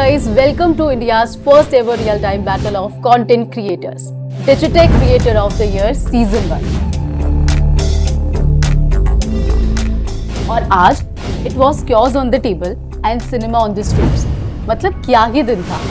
guys, welcome to India's first ever real-time battle of content creators. Digitech Creator of the Year Season 1. और आज it was chaos on the table and cinema on the streets. मतलब क्या ही दिन था.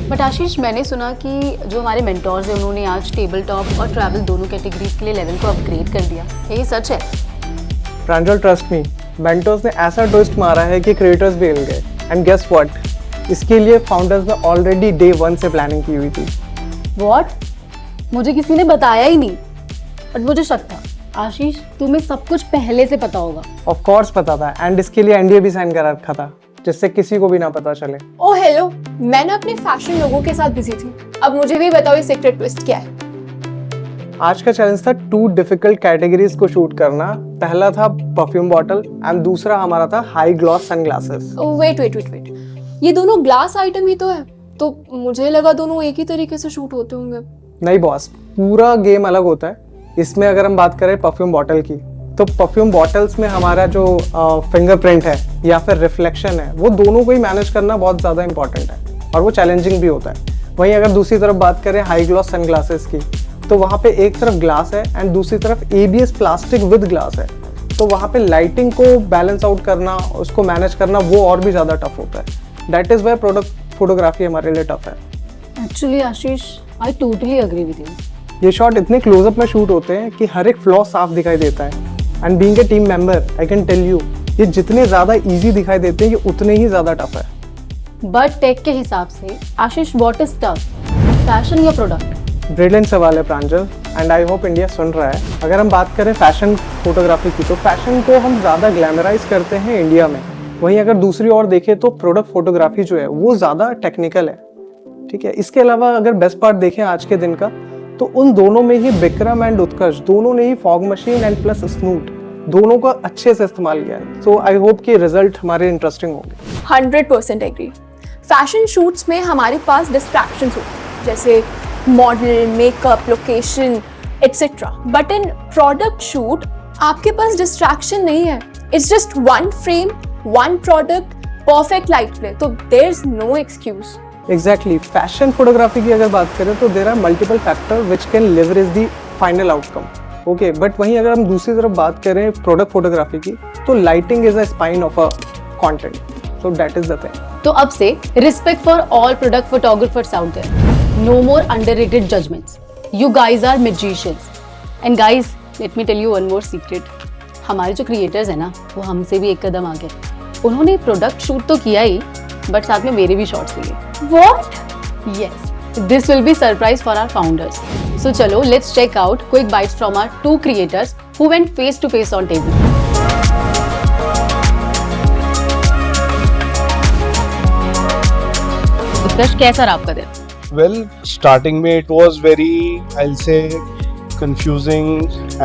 But आशीष, मैंने सुना कि जो हमारे मेंटोर्स हैं उन्होंने आज टेबल टॉप और ट्रैवल दोनों कैटेगरीज के लिए लेवल को अपग्रेड कर दिया. ये सच है? प्रांजल, ट्रस्ट मी, मेंटोर्स ने ऐसा ट्विस्ट मारा है कि क्रिएटर्स भी हिल गए. एंड गेस व्हाट, इसके लिए फाउंडर्स ने ऑलरेडी डे 1 से प्लानिंग की हुई थी. व्हाट? मुझे किसी ने बताया ही नहीं, बट मुझे शक था. आशीष, तुम्हें सब कुछ पहले से पता होगा. ऑफ कोर्स पता था, एंड इसके लिए एनडीए भी साइन करा रखा था जिससे किसी को भी ना पता चले. ओह हेलो, मैं ना अपने फैशन लोगों के साथ बिजी थी. अब मुझे भी बताओ ये सीक्रेट ट्विस्ट क्या है? आज का चैलेंज था 2 डिफिकल्ट कैटेगरीज को शूट करना. पहला था परफ्यूम बॉटल एंड दूसरा हमारा था हाई ग्लॉस सनग्लासेस. वेट, ये दोनों ग्लास आइटम ही तो है, तो मुझे लगा दोनों एक ही तरीके से शूट होते होंगे. नहीं बॉस, पूरा गेम अलग होता है. इसमें अगर हम बात करें परफ्यूम बॉटल की, तो परफ्यूम बॉटल्स में हमारा जो फिंगरप्रिंट है या फिर रिफ्लेक्शन है, वो दोनों को ही मैनेज करना बहुत ज़्यादा इंपॉर्टेंट है और वो चैलेंजिंग भी होता है. वहीं अगर दूसरी तरफ बात करें हाई ग्लॉस सनग्लासेस की, तो वहाँ पे एक तरफ ग्लास है एंड दूसरी तरफ ABS प्लास्टिक विद ग्लास है. तो वहाँ पे लाइटिंग को बैलेंस आउट करना, उसको मैनेज करना, वो और भी ज़्यादा टफ होता है. That is why product photography हमारे लिए टफ है. Actually Ashish, I totally agree with you. ये शॉट इतने क्लोजअप में शूट होते हैं कि हर एक फ्लॉ साफ दिखाई देता है. And being a team member, I can tell you, ये जितने ज़्यादा इजी दिखाई देते हैं, ये उतने ही ज़्यादा टफ है. बट टेक के हिसाब से आशीष, व्हाट इज टफ, फैशन या प्रोडक्ट? ब्रिलियंट सवाल है प्रांजल, एंड आई होप इंडिया सुन रहा है. अगर हम बात करें फैशन फोटोग्राफी की, तो फैशन को हम ज़्यादा ग्लैमराइज करते हैं इंडिया में. वहीं अगर दूसरी ओर देखें तो प्रोडक्ट फोटोग्राफी जो है वो ज़्यादा टेक्निकल है. ठीक है. इसके अलावा अगर बेस्ट पार्ट देखें आज के दिन का, तो उन दोनों में ही विक्रम एंड उत्कर्ष दोनों ने ही फॉग मशीन एंड प्लस स्नूट दोनों का अच्छे से इस्तेमाल किया है. सो आई होप कि रिजल्ट हमारे इंटरेस्टिंग होंगे. 100% एग्री. फैशन शूट्स में हमारे पास डिस्ट्रैक्शंस होते हैं, जैसे model, makeup, location etcetera. But in product shoot आपके पास डिस्ट्रैक्शन नहीं है. It's just one frame, one product, perfect light play. तो there is no excuse. Exactly. Fashion photography की अगर बात करें तो there are multiple factor which can leverage the final outcome. Okay, but वहीं अगर हम दूसरी तरफ बात करें प्रोडक्ट फोटोग्राफी की, तो lighting is a spine of a content. So that is the thing. तो अब से respect for all product photographers out there. No more underrated judgements. You guys are magicians. And guys, let me tell you one more secret. हमारे जो creators हैं ना, वो हमसे भी एक कदम आगे. उन्होंने प्रोडक्ट शूट तो किया ही, बट साथ में मेरे भी शॉट्स लिए. What? Yes, this will be surprise for our founders. So chalo, let's check out quick bites from our 2 creators who went face to face on table. उत्कर्ष, कैसा रहा आपका दिन? Well, starting में it was very, I'll say, confusing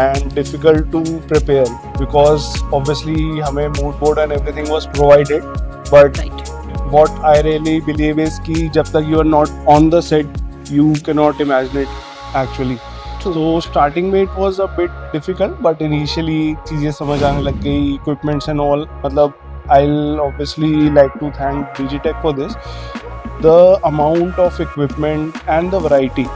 and difficult to prepare because obviously हमें mood board and everything was provided, but Right. what I really believe is कि जब तक you are not on the set, you cannot imagine it actually. True. So starting में it was a bit difficult, but initially चीजें समझ आने लग गई, equipments and all. मतलब I'll obviously like to thank Digitech for this. The amount of equipment and the variety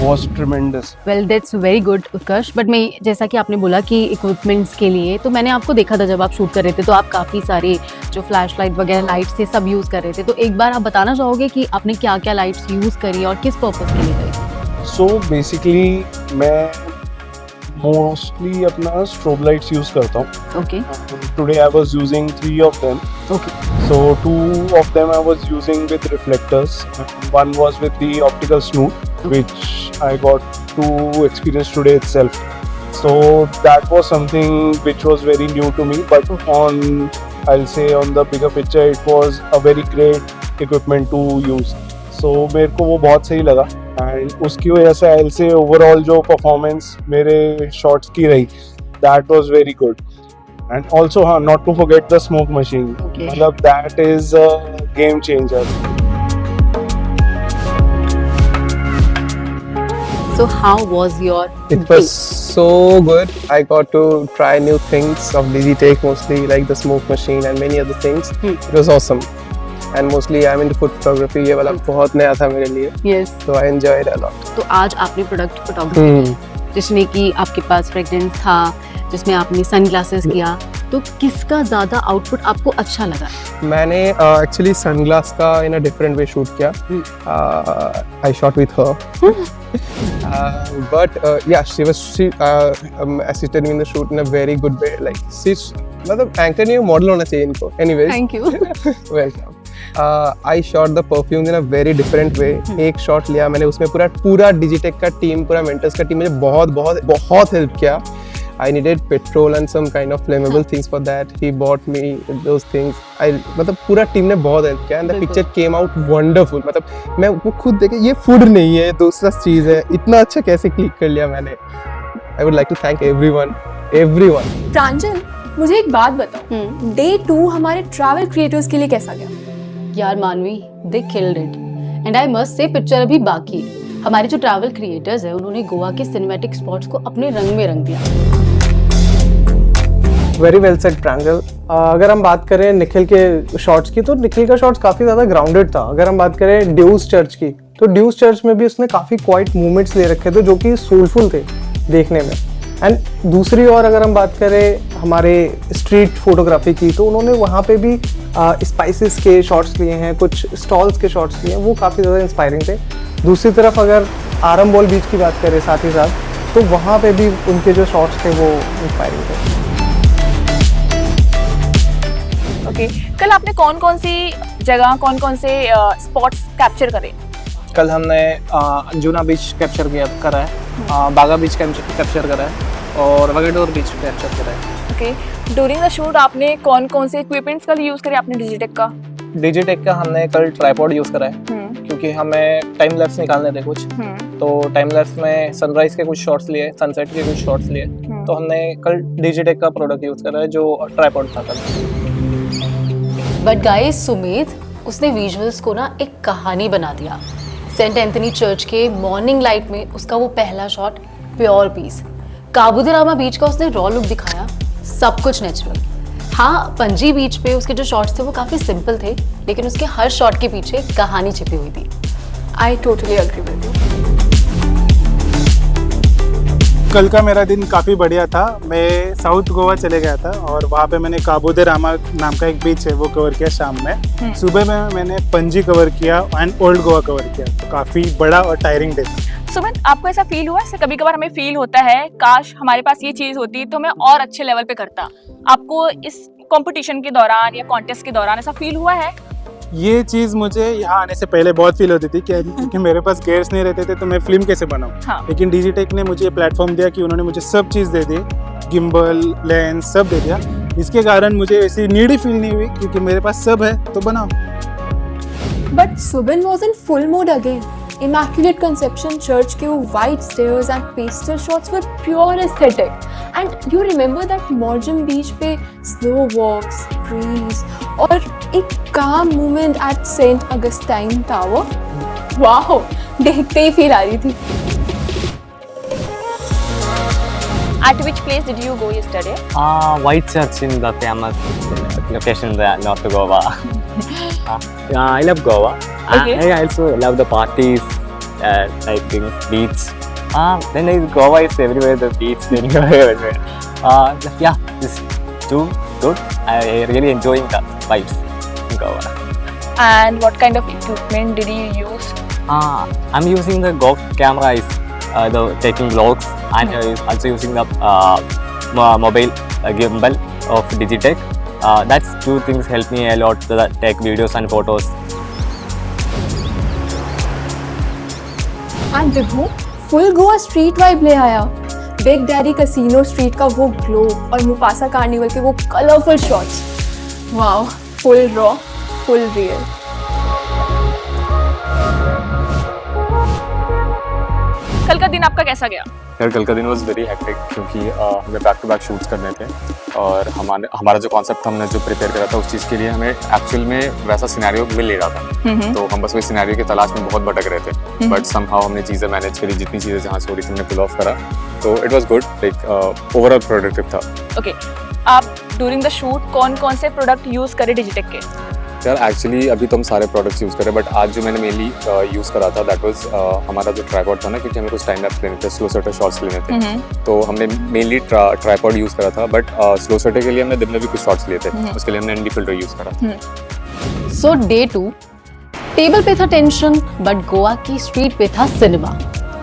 was tremendous. Well, that's very good, Utkarsh. But मैं, जैसा कि आपने बोला कि इक्विपमेंट्स के लिए, तो मैंने आपको देखा था जब आप शूट कर रहे थे, तो आप काफ़ी सारे जो फ्लैश लाइट वगैरह लाइट्स थे सब यूज़ कर रहे थे. तो एक बार आप बताना चाहोगे कि आपने क्या क्या लाइट्स यूज़ करी और किस पर्पज़ के लिए करी? So basically मैं mostly अपना strobe lights use करता हूँ. Okay. Today I was using 3 of them. Okay. So 2 of them I was using with reflectors. One was with the optical snoot, which I got to experience today itself. So that was something which was very new to me. But I'll say on the bigger picture, it was a very great equipment to use. So मेरे को वो बहुत सही लगा. And उसकी वजह से I will say overall जो परफॉर्मेंस मेरे शॉट्स की रही, that was very good. And also हाँ, not to forget the smoke machine. Okay. मतलब that is a game changer. So how was your It day? was so good. I got to try new things of Digitech, mostly like the smoke machine and many other things. It was awesome. And mostly I'm into food photography. ये वाला बहुत नया था मेरे लिए. Yes. So I enjoyed a lot. तो आज आपने प्रोडक्ट फोटोग्राफी जिसमें कि आपके पास फ्रेग्रेंस था, जिसमें आपने सनग्लासेस किया, तो किसका ज्यादा आउटपुट आपको अच्छा लगा? मैंने एक्चुअली सनग्लास का इन अ डिफरेंट वे शूट किया. आई shot with her. But yeah, she assisted me in the shoot in a very good way. Like she's मतलब एंकर नहीं, मॉडल होना चाहिए इनको. Anyways, thank you. Welcome. I shot the perfume in a very different way. एक shot लिया मैंने, उसमें पूरा डिजिटेक का टीम, पूरा मेंटर्स का टीम मुझे बहुत हेल्प किया. I needed petrol and some kind of flammable things for that. He bought me those things. मतलब पूरा टीम ने बहुत हेल्प किया and the picture came out wonderful. मतलब मैं वो खुद देखे, ये फूड नहीं है, दूसरा चीज़ है, इतना अच्छा कैसे क्लिक कर लिया मैंने. I would like to thank everyone. प्रांजल, मुझे एक बात बताओ, डे 2 हमारे ट्रैवल क्रिएटर्स के लिए कैसा गया? यार मानवी, they killed it and I must say picture अभी बाकी है. हमारे जो ट्रैवल क्रिएटर्स हैं उन्होंने गोवा के सिनेमैटिक स्पॉट्स को अपने रंग में रंग दिया. वेरी वेल सेड प्रांजल. अगर हम बात करें निखिल के शॉट्स की, तो निखिल का शॉट्स काफ़ी ज़्यादा ग्राउंडेड था. अगर हम बात करें ड्यूस चर्च की, तो ड्यूस चर्च में भी उसने काफ़ी क्वाइट मूवमेंट्स ले रखे थे जो कि सोलफुल थे देखने में. एंड दूसरी ओर अगर हम बात करें हमारे स्ट्रीट फोटोग्राफी की, तो उन्होंने वहाँ पे भी स्पाइसेस के शॉट्स लिए हैं, कुछ स्टॉल्स के शॉट्स लिए हैं, वो काफ़ी ज़्यादा इंस्पायरिंग थे. दूसरी तरफ अगर आरंबोल बीच की बात करें साथ ही साथ, तो वहाँ पे भी उनके जो शॉट्स थे वो इंस्पायरिंग थे. ओके, कल आपने कौन से जगह स्पॉट्स कैप्चर करे? कल हमने अंजुना बीच कैप्चर करा है, बागा बीच कैप्चर करा है और वगेडोर बीच कैप्चर करा है. ओके, ड्यूरिंग द शूट आपने कौन से इक्विपमेंट्स कल यूज करे आपने डिजिटेक का? हमने कल ट्राइपॉड यूज करा है क्योंकि हमें टाइम लैप्स निकालने थे कुछ. तो टाइम लैप्स में सनराइज के कुछ शॉट्स लिए, सनसेट के कुछ शॉट्स लिए. तो हमने कल डिजिटेक का प्रोडक्ट यूज करा है जो ट्राइपॉड था कल. बट गाइस, सुमित उसने विजुअल्स को ना एक कहानी बना दिया. सेंट एंथनी चर्च के मॉर्निंग लाइट में उसका वो पहला शॉट, प्योर पीस. काबुदेरामा बीच का उसने रॉ लुक दिखाया, सब कुछ नेचुरल. हाँ, पंजी बीच पे उसके जो शॉट्स थे वो काफ़ी सिंपल थे, लेकिन उसके हर शॉट के पीछे कहानी छिपी हुई थी. I totally agree with you. कल का मेरा दिन काफ़ी बढ़िया था. मैं साउथ गोवा चले गया था और वहाँ पे मैंने काबुदेरामा नाम का एक बीच है वो कवर किया शाम में. सुबह में मैंने पंजी कवर किया एंड ओल्ड गोवा कवर किया. तो काफ़ी बड़ा और टायरिंग डे था. सुमित, आपको ऐसा फील हुआ? ऐसे कभी कभार हमें फील होता है काश हमारे पास ये चीज़ होती तो मैं और अच्छे लेवल पे करता. आपको इस कंपटीशन के दौरान या कॉन्टेस्ट के दौरान ऐसा फील हुआ है? ये चीज़ मुझे यहाँ आने से पहले बहुत फील होती थी क्योंकि मेरे पास गेयर्स नहीं रहते थे तो मैं फिल्म कैसे बनाऊँ. हाँ. लेकिन डिजिटेक ने मुझे प्लेटफॉर्म दिया कि उन्होंने मुझे सब चीज़ दे दी, गिम्बल, लेंस सब दे दिया. इसके कारण मुझे ऐसी नीड ही फील नहीं हुई क्योंकि मेरे पास सब है तो बनाओ. But Subin was in full mode again. Immaculate Conception Church के वो white stairs and pastel shots were pure aesthetic. And you remember that Morjam Beach पे slow walks, breeze और एक calm moment at Saint Augustine Tower. Wow, देखते ही feel आ रही थी. At which place did you go yesterday? White Church in the famous location in the North Goa. I love Goa. Okay. I also love the parties, like beach. Then Goa is everywhere, the beach everywhere. Yeah, it's too good. I really enjoying the vibes in Goa. And what kind of equipment did you use? I'm using the Go camera, the taking vlogs, and also using the mobile gimbal of Digitech. That's two things help me a lot to take videos and photos. And Vibhu, full Goa street vibe ले आया. Big daddy casino street का वो glow और मुपासा carnival के वो colourful shots. Wow, full raw, full real. आपका कैसा गया? यार कल का दिन वॉज वेरी हेक्टिक क्योंकि हमें बैक टू बैक शूट्स करने थे और हमारा जो कॉन्सेप्ट था हमने जो प्रिपेयर करा था उस चीज़ के लिए हमें एक्चुअल में वैसा सिनेरियो मिल नहीं रहा था। तो हम बस वही सिनेरियो की तलाश में बहुत भटक रहे थे, बट समहाउ हमने चीज़ें मैनेज करी, जितनी चीज़ें जहाँ से हो रही थी हमने पुल ऑफ करा, तो it was good, like overall productive था। ओके, आप ड्यूरिंग द शूट कौन कौन से प्रोडक्ट यूज करे डिजिटेक के? यार एक्चुअली अभी तो हम सारे प्रोडक्ट्स यूज़ करें, बट आज जो मैंने मेनली यूज़ करा था दैट वाज हमारा जो ट्राइपॉड था ना, क्योंकि हमें कुछ टाइम लैप्स लेने थे, स्लो शटर शॉट्स लेने थे, तो हमने मेनली ट्राइपॉड यूज़ करा था, बट स्लो शटर के लिए हमने दिन में भी कुछ शॉट्स लिए थे, उसके लिए हमने ND फिल्टर यूज़ करा। सो डे 2 टेबल पे था टेंशन, बट गोवा की स्ट्रीट पे था सिनेमा।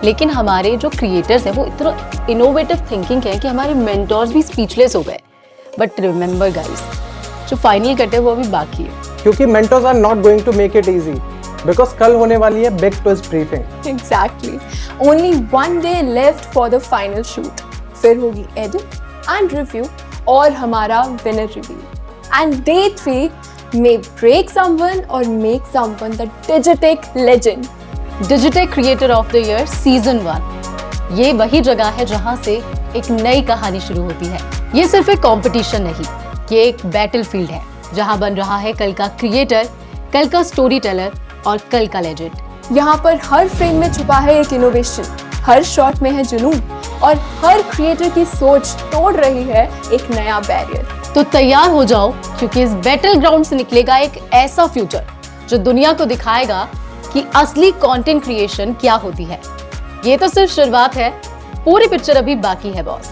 लेकिन हमारे जो क्रिएटर्स हैं वो इतना इनोवेटिव थिंकिंग है कि हमारे मेंटोर्स भी स्पीचलेस हो गए। बट रिमेंबर गाइस, जो फाइनल कट है वो अभी बाकी है, क्योंकि mentors are not going to make it easy, because कल होने वाली है big twist briefing. Exactly, only 1 day left for the final shoot, फिर होगी एडिट एंड रिव्यू और हमारा winner reveal. And day 3 may break someone or make someone the Digitech legend. Digitek creator of the year season 1, ये वही जगह है जहां से एक नई कहानी शुरू होती है। ये सिर्फ एक कंपटीशन नहीं, ये एक बैटलफील्ड है जहां बन रहा है कल का क्रिएटर, कल का स्टोरी टेलर और कल का लेजेंड। यहाँ पर हर फ्रेम में छुपा है एक इनोवेशन, हर शॉट में है जुनून और हर क्रिएटर की सोच तोड़ रही है एक नया बैरियर। तो तैयार हो जाओ, क्योंकि इस बैटल ग्राउंड से निकलेगा एक ऐसा फ्यूचर जो दुनिया को दिखाएगा कि असली कंटेंट क्रिएशन क्या होती है। ये तो सिर्फ शुरुआत है, पूरी पिक्चर अभी बाकी है बॉस।